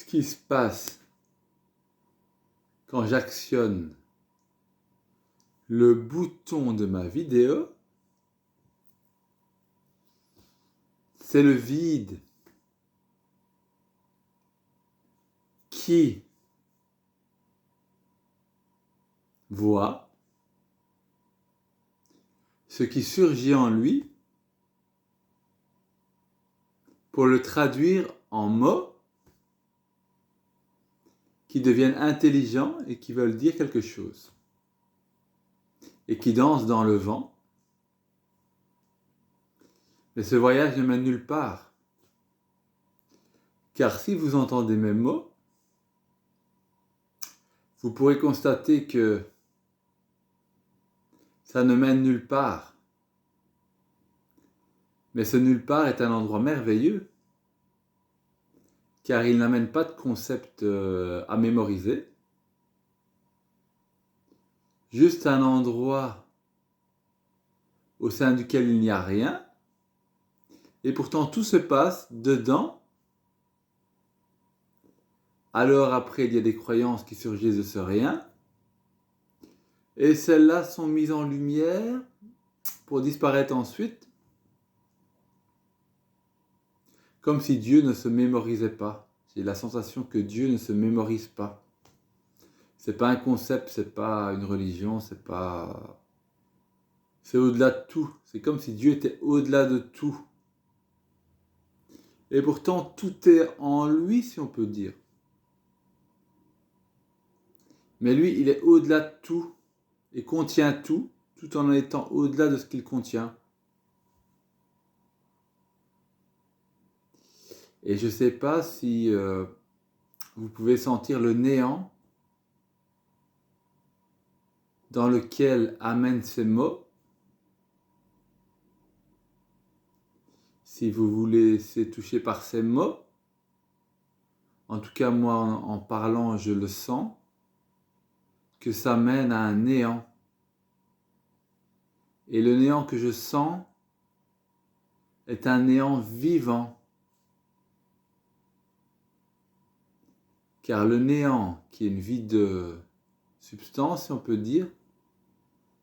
ce qui se passe quand j'actionne le bouton de ma vidéo, c'est le vide qui voit ce qui surgit en lui pour le traduire en mots qui deviennent intelligents et qui veulent dire quelque chose et qui dansent dans le vent. Mais ce voyage ne mène nulle part. Car si vous entendez mes mots, vous pourrez constater que ça ne mène nulle part. Mais ce nulle part est un endroit merveilleux, car il n'amène pas de concept à mémoriser. Juste un endroit au sein duquel il n'y a rien, et pourtant tout se passe dedans. Alors après, il y a des croyances qui surgissent de ce rien, et celles-là sont mises en lumière pour disparaître ensuite, comme si Dieu ne se mémorisait pas. J'ai la sensation que Dieu ne se mémorise pas. C'est pas un concept, c'est pas une religion, c'est au-delà de tout. C'est comme si Dieu était au-delà de tout. Et pourtant, tout est en lui, si on peut dire. Mais lui, il est au-delà de tout et contient tout en étant au-delà de ce qu'il contient. Et je ne sais pas si vous pouvez sentir le néant dans lequel amènent ces mots. Si vous vous laissez toucher par ces mots, en tout cas moi en parlant je le sens, que ça mène à un néant. Et le néant que je sens est un néant vivant. Car le néant, qui est une vide substance, si on peut dire,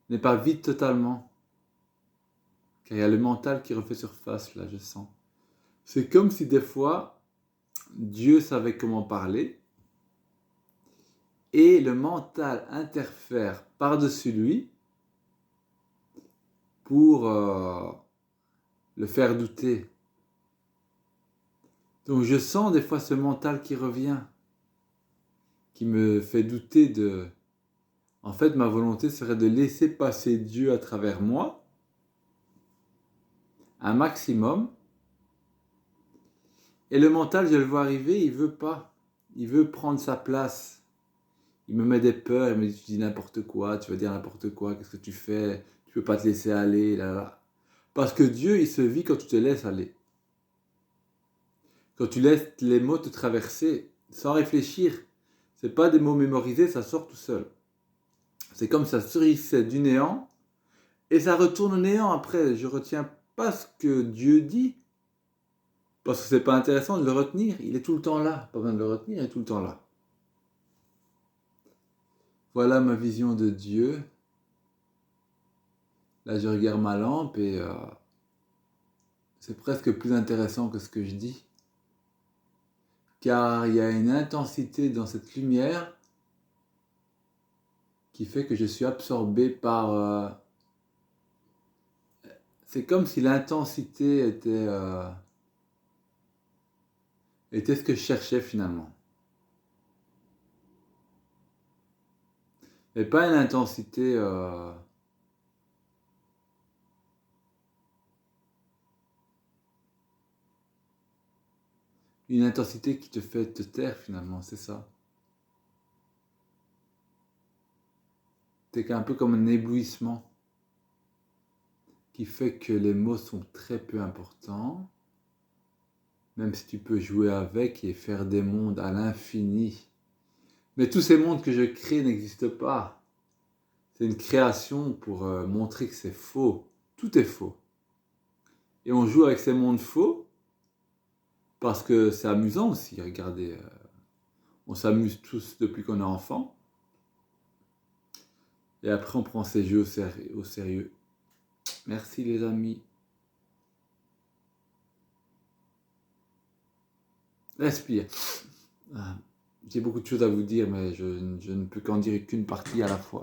n'est pas vide totalement. Car il y a le mental qui refait surface, là, je sens. C'est comme si des fois, Dieu savait comment parler, et le mental interfère par-dessus lui pour le faire douter. Donc je sens des fois ce mental qui revient, qui me fait douter de... En fait, ma volonté serait de laisser passer Dieu à travers moi, un maximum. Et le mental, je le vois arriver, il veut pas. Il veut prendre sa place. Il me met des peurs, il me dit, tu dis n'importe quoi, tu vas dire n'importe quoi, qu'est-ce que tu fais? Tu peux pas te laisser aller, là, là. Parce que Dieu, il se vit quand tu te laisses aller. Quand tu laisses les mots te traverser, sans réfléchir. C'est pas des mots mémorisés, ça sort tout seul. C'est comme ça surgissait du néant, et ça retourne au néant après. Je retiens pas ce que Dieu dit, parce que c'est pas intéressant de le retenir. Il est tout le temps là. Pas besoin de le retenir, il est tout le temps là. Voilà ma vision de Dieu. Là, je regarde ma lampe et c'est presque plus intéressant que ce que je dis. Car il y a une intensité dans cette lumière qui fait que je suis absorbé par... c'est comme si l'intensité était ce que je cherchais finalement. Mais pas une intensité... une intensité qui te fait te taire finalement, c'est ça. C'est un peu comme un éblouissement qui fait que les mots sont très peu importants, même si tu peux jouer avec et faire des mondes à l'infini. Mais tous ces mondes que je crée n'existent pas. C'est une création pour montrer que c'est faux. Tout est faux. Et on joue avec ces mondes faux parce que c'est amusant aussi, regardez. On s'amuse tous depuis qu'on est enfant. Et après, on prend ces jeux au sérieux. Merci les amis. Respire. J'ai beaucoup de choses à vous dire, mais je ne peux qu'en dire qu'une partie à la fois.